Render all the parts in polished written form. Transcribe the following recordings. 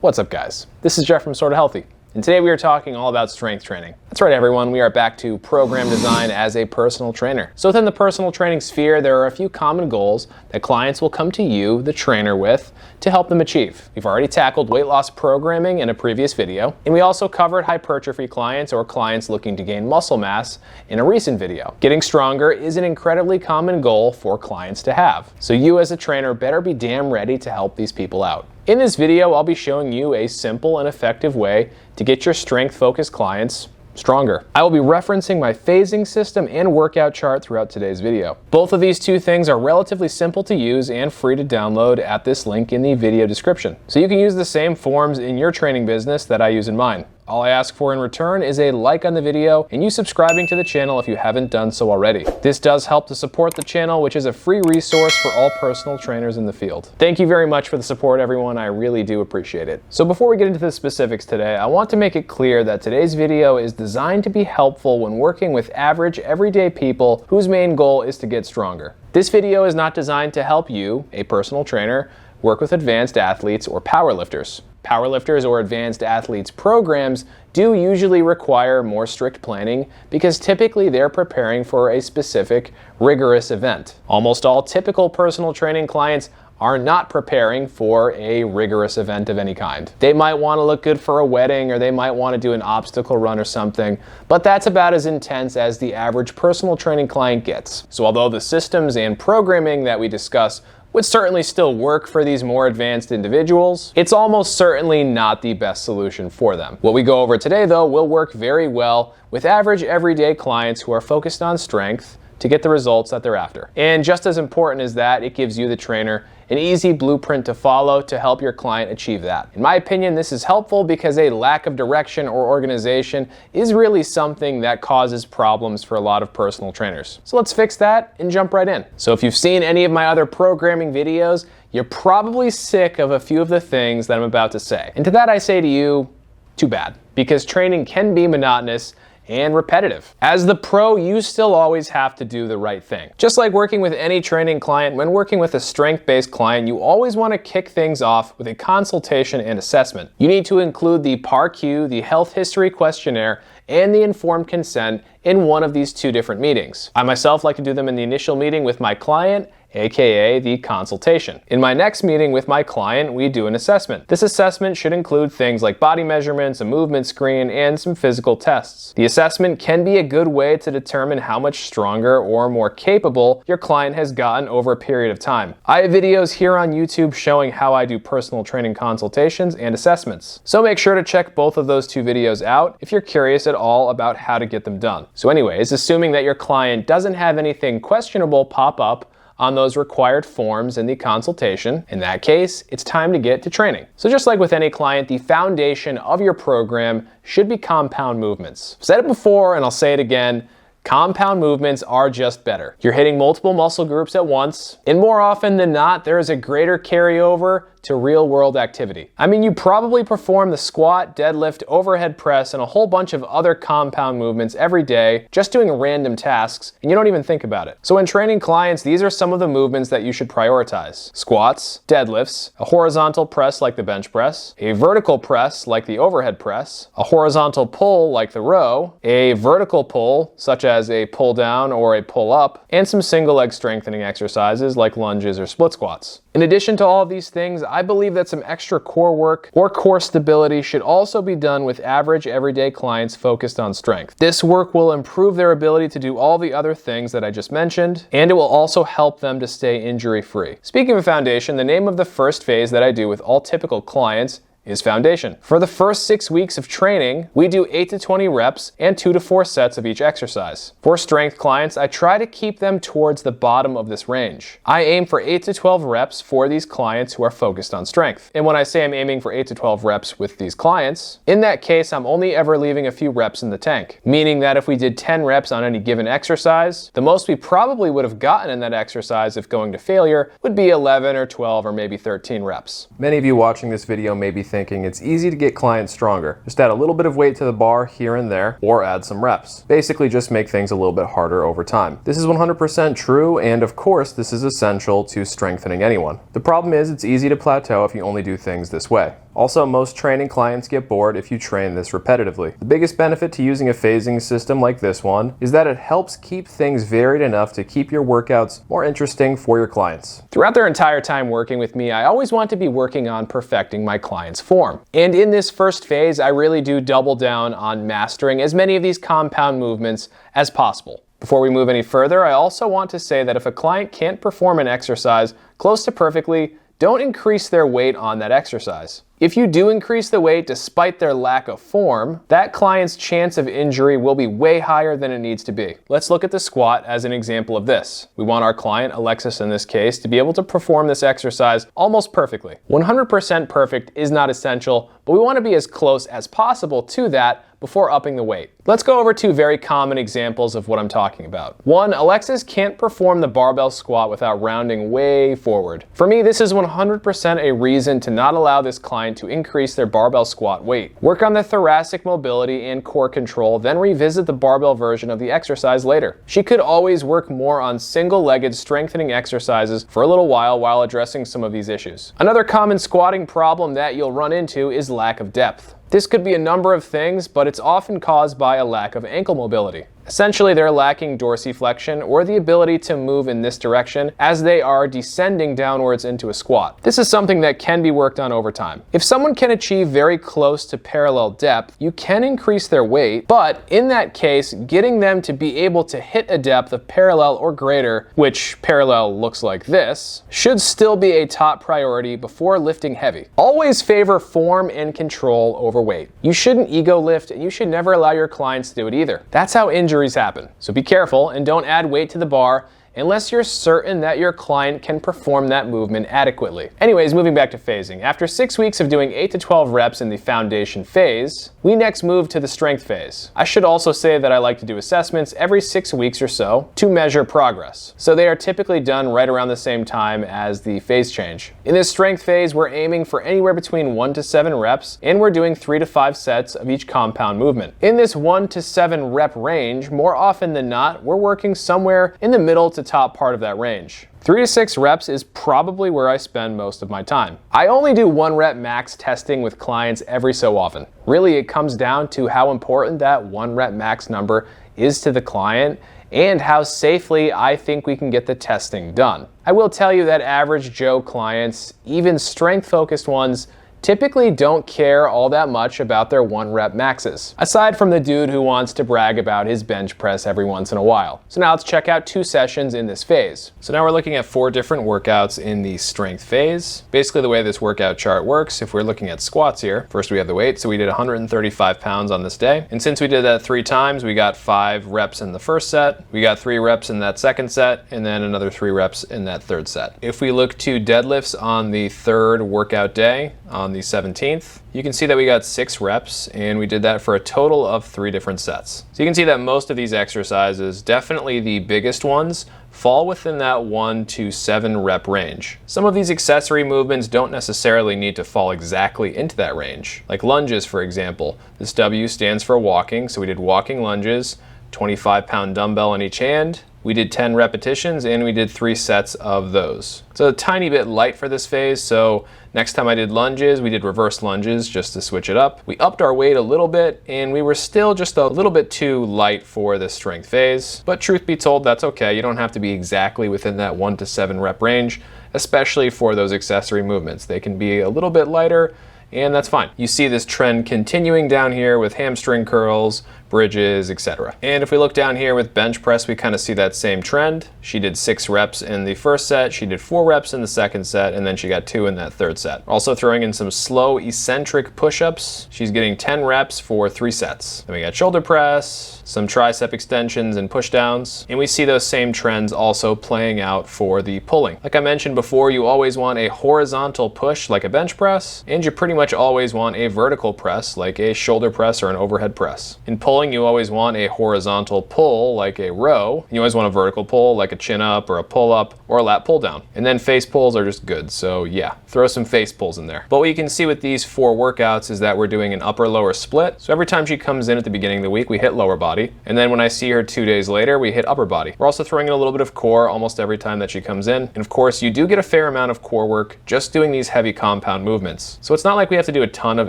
What's up, guys? This is Jeff from Sorta Healthy, and today we are talking all about strength training. That's right, everyone, we are back to program design as a personal trainer. So within the personal training sphere, there are a few common goals that clients will come to you, the trainer, with to help them achieve. We've already tackled weight loss programming in a previous video, and we also covered hypertrophy clients or clients looking to gain muscle mass in a recent video. Getting stronger is an incredibly common goal for clients to have. So you as a trainer better be damn ready to help these people out. In this video, I'll be showing you a simple and effective way to get your strength-focused clients stronger. I will be referencing my phasing system and workout chart throughout today's video. Both of these two things are relatively simple to use and free to download at this link in the video description. So you can use the same forms in your training business that I use in mine. All I ask for in return is a like on the video and you subscribing to the channel if you haven't done so already. This does help to support the channel, which is a free resource for all personal trainers in the field. Thank you very much for the support, everyone. I really do appreciate it. So before we get into the specifics today, I want to make it clear that today's video is designed to be helpful when working with average, everyday people whose main goal is to get stronger. This video is not designed to help you, a personal trainer, work with advanced athletes or powerlifters. Powerlifters or advanced athletes programs do usually require more strict planning because typically they're preparing for a specific rigorous event. Almost all typical personal training clients are not preparing for a rigorous event of any kind. They might want to look good for a wedding or they might want to do an obstacle run or something, but that's about as intense as the average personal training client gets. So although the systems and programming that we discuss would certainly still work for these more advanced individuals, it's almost certainly not the best solution for them. What we go over today, though, will work very well with average everyday clients who are focused on strength to get the results that they're after. And just as important as that, it gives you, the trainer, an easy blueprint to follow to help your client achieve that. In my opinion, this is helpful because a lack of direction or organization is really something that causes problems for a lot of personal trainers. So let's fix that and jump right in. So if you've seen any of my other programming videos, you're probably sick of a few of the things that I'm about to say. And to that I say to you, too bad, because training can be monotonous and repetitive. As the pro, you still always have to do the right thing. Just like working with any training client, when working with a strength-based client, you always want to kick things off with a consultation and assessment. You need to include the PAR-Q, the health history questionnaire, and the informed consent in one of these two different meetings. I myself like to do them in the initial meeting with my client, aka the consultation. In my next meeting with my client, we do an assessment. This assessment should include things like body measurements, a movement screen, and some physical tests. The assessment can be a good way to determine how much stronger or more capable your client has gotten over a period of time. I have videos here on YouTube showing how I do personal training consultations and assessments. So make sure to check both of those two videos out if you're curious at all about how to get them done. So anyways, assuming that your client doesn't have anything questionable pop up on those required forms in the consultation, in that case, it's time to get to training. So just like with any client, the foundation of your program should be compound movements. I've said it before and I'll say it again, compound movements are just better. You're hitting multiple muscle groups at once, and more often than not, there is a greater carryover to real-world activity. I mean, you probably perform the squat, deadlift, overhead press, and a whole bunch of other compound movements every day, just doing random tasks, and you don't even think about it. So when training clients, these are some of the movements that you should prioritize. Squats, deadlifts, a horizontal press like the bench press, a vertical press like the overhead press, a horizontal pull like the row, a vertical pull such as a pull down or a pull up, and some single leg strengthening exercises like lunges or split squats. In addition to all of these things, I believe that some extra core work or core stability should also be done with average everyday clients focused on strength. This work will improve their ability to do all the other things that I just mentioned, and it will also help them to stay injury-free. Speaking of foundation, the name of the first phase that I do with all typical clients is foundation. For the first 6 weeks of training, we do 8 to 20 reps and 2 to 4 sets of each exercise. For strength clients, I try to keep them towards the bottom of this range. I aim for 8 to 12 reps for these clients who are focused on strength. And when I say I'm aiming for 8 to 12 reps with these clients, in that case, I'm only ever leaving a few reps in the tank, meaning that if we did 10 reps on any given exercise, the most we probably would have gotten in that exercise if going to failure would be 11 or 12 or maybe 13 reps. Many of you watching this video may be thinking, thinking, it's easy to get clients stronger. Just add a little bit of weight to the bar here and there, or add some reps. Basically just make things a little bit harder over time. This is 100% true, and of course this is essential to strengthening anyone. The problem is it's easy to plateau if you only do things this way. Also, most training clients get bored if you train this repetitively. The biggest benefit to using a phasing system like this one is that it helps keep things varied enough to keep your workouts more interesting for your clients. Throughout their entire time working with me, I always want to be working on perfecting my client's form. And in this first phase, I really do double down on mastering as many of these compound movements as possible. Before we move any further, I also want to say that if a client can't perform an exercise close to perfectly, don't increase their weight on that exercise. If you do increase the weight despite their lack of form, that client's chance of injury will be way higher than it needs to be. Let's look at the squat as an example of this. We want our client, Alexis in this case, to be able to perform this exercise almost perfectly. 100% perfect is not essential, but we want to be as close as possible to that before upping the weight. Let's go over two very common examples of what I'm talking about. One, Alexis can't perform the barbell squat without rounding way forward. For me, this is 100% a reason to not allow this client to increase their barbell squat weight. Work on the thoracic mobility and core control, then revisit the barbell version of the exercise later. She could always work more on single-legged strengthening exercises for a little while addressing some of these issues. Another common squatting problem that you'll run into is lack of depth. This could be a number of things, but it's often caused by a lack of ankle mobility. Essentially, they're lacking dorsiflexion or the ability to move in this direction as they are descending downwards into a squat. This is something that can be worked on over time. If someone can achieve very close to parallel depth, you can increase their weight, but in that case, getting them to be able to hit a depth of parallel or greater, which parallel looks like this, should still be a top priority before lifting heavy. Always favor form and control over weight. You shouldn't ego lift, and you should never allow your clients to do it either. That's how injuries happen. So be careful and don't add weight to the bar unless you're certain that your client can perform that movement adequately. Anyways, moving back to phasing. After 6 weeks of doing 8 to 12 reps in the foundation phase, we next move to the strength phase. I should also say that I like to do assessments every 6 weeks or so to measure progress. So they are typically done right around the same time as the phase change. In this strength phase, we're aiming for anywhere between 1 to 7 reps, and we're doing 3 to 5 sets of each compound movement. In this 1 to 7 rep range, more often than not, we're working somewhere in the middle to top part of that range. 3 to 6 reps is probably where I spend most of my time. I only do 1 rep max testing with clients every so often. Really, it comes down to how important that 1 rep max number is to the client and how safely I think we can get the testing done. I will tell you that average Joe clients, even strength-focused ones, typically don't care all that much about their 1 rep maxes, aside from the dude who wants to brag about his bench press every once in a while. So now let's check out 2 sessions in this phase. So now we're looking at 4 different workouts in the strength phase. Basically the way this workout chart works, if we're looking at squats here, first we have the weight, so we did 135 pounds on this day. And since we did that 3 times, we got 5 reps in the first set, we got 3 reps in that second set, and then another 3 reps in that third set. If we look to deadlifts on the third workout day, on the 17th, you can see that we got 6 reps, and we did that for a total of 3 different sets. So you can see that most of these exercises, definitely the biggest ones, fall within that 1 to 7 rep range. Some of these accessory movements don't necessarily need to fall exactly into that range. Like lunges, for example. This W stands for walking, so we did walking lunges, 25-pound dumbbell in each hand. We did 10 repetitions and we did 3 sets of those. So a tiny bit light for this phase, so next time I did lunges, we did reverse lunges just to switch it up. We upped our weight a little bit and we were still just a little bit too light for the strength phase. But truth be told, that's okay. You don't have to be exactly within that 1 to 7 rep range, especially for those accessory movements. They can be a little bit lighter, and that's fine. You see this trend continuing down here with hamstring curls, bridges, etc. And if we look down here with bench press, we kind of see that same trend. She did 6 reps in the first set, she did 4 reps in the second set, and then she got 2 in that third set. Also throwing in some slow eccentric push-ups. She's getting 10 reps for 3 sets. Then we got shoulder press, some tricep extensions and push downs, and we see those same trends also playing out for the pulling. Like I mentioned before, you always want a horizontal push like a bench press, and you pretty much always want a vertical press like a shoulder press or an overhead press. In pulling, pulling, you always want a horizontal pull like a row. You always want a vertical pull like a chin up or a pull up or a lat pull down. And then face pulls are just good. So yeah, throw some face pulls in there. But what you can see with these 4 workouts is that we're doing an upper lower split. So every time she comes in at the beginning of the week, we hit lower body. And then when I see her 2 days later, we hit upper body. We're also throwing in a little bit of core almost every time that she comes in. And of course, you do get a fair amount of core work just doing these heavy compound movements. So it's not like we have to do a ton of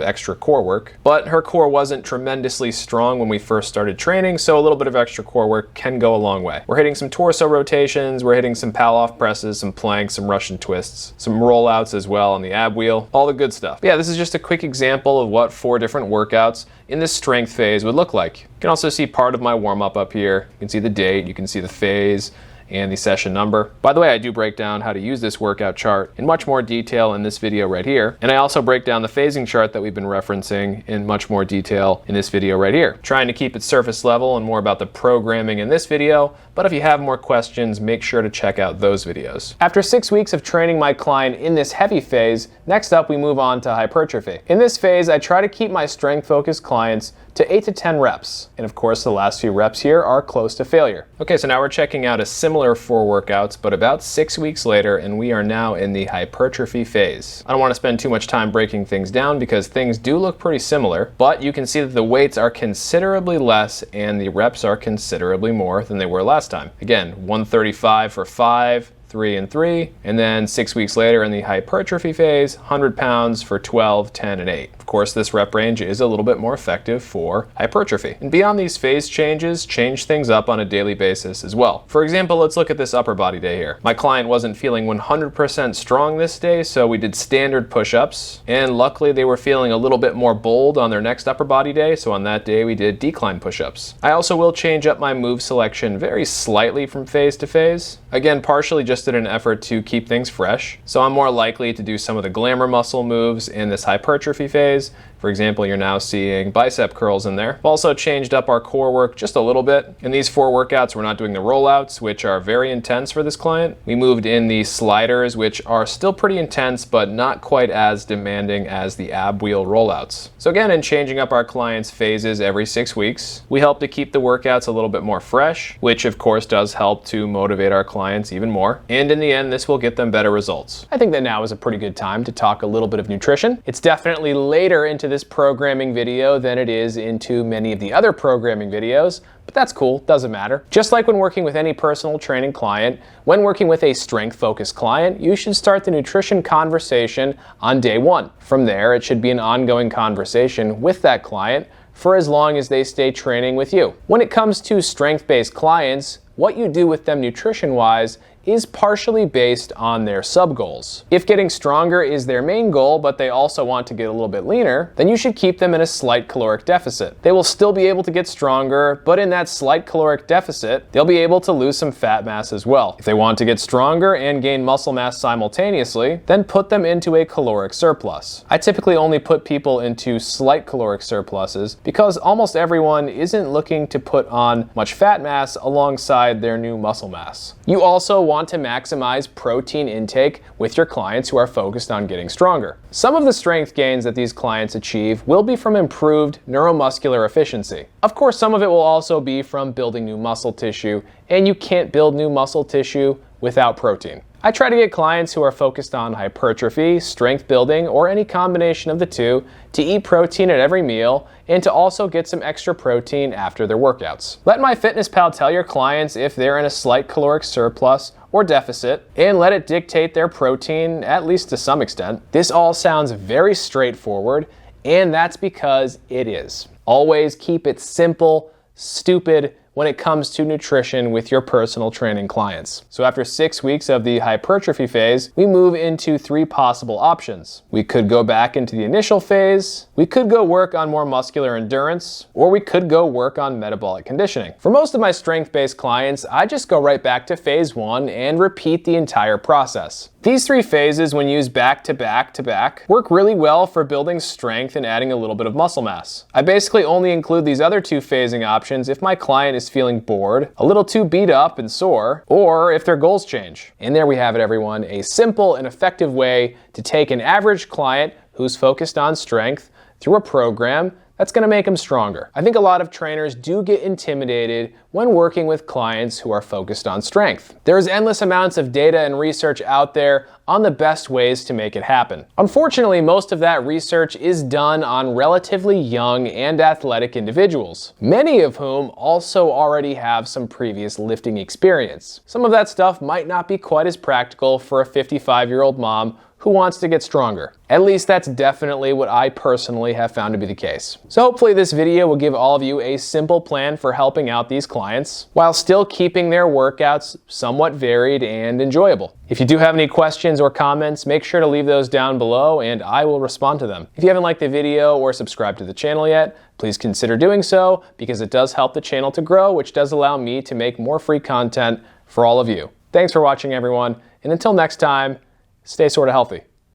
extra core work, but her core wasn't tremendously strong when we first started training, so a little bit of extra core work can go a long way. We're hitting some torso rotations, we're hitting some pal-off presses, some planks, some Russian twists, some rollouts as well on the ab wheel, all the good stuff. But yeah, this is just a quick example of what 4 different workouts in this strength phase would look like. You can also see part of my warm-up up here. You can see the date, you can see the phase, and the session number. By the way, I do break down how to use this workout chart in much more detail in this video right here. And I also break down the phasing chart that we've been referencing in much more detail in this video right here. Trying to keep it surface level and more about the programming in this video, but if you have more questions, make sure to check out those videos. After 6 weeks of training my client in this heavy phase, next up we move on to hypertrophy. In this phase, I try to keep my strength-focused clients to 8 to 10 reps. And of course, the last few reps here are close to failure. Okay, so now we're checking out a similar 4 workouts, but about 6 weeks later, and we are now in the hypertrophy phase. I don't want to spend too much time breaking things down because things do look pretty similar, but you can see that the weights are considerably less and the reps are considerably more than they were last time. Again, 135 for 5, 3 and 3, and then 6 weeks later in the hypertrophy phase, 100 pounds for 12, 10, and 8. Of course, this rep range is a little bit more effective for hypertrophy. And beyond these phase changes, change things up on a daily basis as well. For example, let's look at this upper body day here. My client wasn't feeling 100% strong this day, so we did standard push-ups, and luckily they were feeling a little bit more bold on their next upper body day, so on that day we did decline push-ups. I also will change up my move selection very slightly from phase to phase. Again, partially just in an effort to keep things fresh. So I'm more likely to do some of the glamour muscle moves in this hypertrophy phase. For example, you're now seeing bicep curls in there. We've also changed up our core work just a little bit. In these 4 workouts, we're not doing the rollouts, which are very intense for this client. We moved in the sliders, which are still pretty intense, but not quite as demanding as the ab wheel rollouts. So again, in changing up our clients' phases every 6 weeks, we help to keep the workouts a little bit more fresh, which of course does help to motivate our clients even more. And in the end, this will get them better results. I think that now is a pretty good time to talk a little bit of nutrition. It's definitely later into this programming video than it is into many of the other programming videos, but that's cool, doesn't matter. Just like when working with any personal training client, when working with a strength-focused client, you should start the nutrition conversation on day 1. From there, it should be an ongoing conversation with that client for as long as they stay training with you. When it comes to strength-based clients, what you do with them nutrition-wise is partially based on their sub-goals. If getting stronger is their main goal, but they also want to get a little bit leaner, then you should keep them in a slight caloric deficit. They will still be able to get stronger, but in that slight caloric deficit, they'll be able to lose some fat mass as well. If they want to get stronger and gain muscle mass simultaneously, then put them into a caloric surplus. I typically only put people into slight caloric surpluses because almost everyone isn't looking to put on much fat mass alongside their new muscle mass. You also want to maximize protein intake with your clients who are focused on getting stronger. Some of the strength gains that these clients achieve will be from improved neuromuscular efficiency. Of course, some of it will also be from building new muscle tissue, and you can't build new muscle tissue without protein. I try to get clients who are focused on hypertrophy, strength building, or any combination of the two to eat protein at every meal and to also get some extra protein after their workouts. Let MyFitnessPal tell your clients if they're in a slight caloric surplus or deficit, and let it dictate their protein, at least to some extent. This all sounds very straightforward, and that's because it is. Always keep it simple, stupid, when it comes to nutrition with your personal training clients. So after 6 weeks of the hypertrophy phase, we move into 3 possible options. We could go back into the initial phase, we could go work on more muscular endurance, or we could go work on metabolic conditioning. For most of my strength-based clients, I just go right back to phase 1 and repeat the entire process. These 3 phases, when used back to back to back, work really well for building strength and adding a little bit of muscle mass. I basically only include these other 2 phasing options if my client is feeling bored, a little too beat up and sore, or if their goals change. And there we have it, everyone, a simple and effective way to take an average client who's focused on strength through a program That's going to make them stronger. I think a lot of trainers do get intimidated when working with clients who are focused on strength. There's endless amounts of data and research out there on the best ways to make it happen. Unfortunately, most of that research is done on relatively young and athletic individuals, many of whom also already have some previous lifting experience. Some of that stuff might not be quite as practical for a 55-year-old mom who wants to get stronger. At least that's definitely what I personally have found to be the case. So hopefully this video will give all of you a simple plan for helping out these clients while still keeping their workouts somewhat varied and enjoyable. If you do have any questions or comments, make sure to leave those down below and I will respond to them. If you haven't liked the video or subscribed to the channel yet, please consider doing so because it does help the channel to grow, which does allow me to make more free content for all of you. Thanks for watching, everyone, and until next time, stay sort of healthy.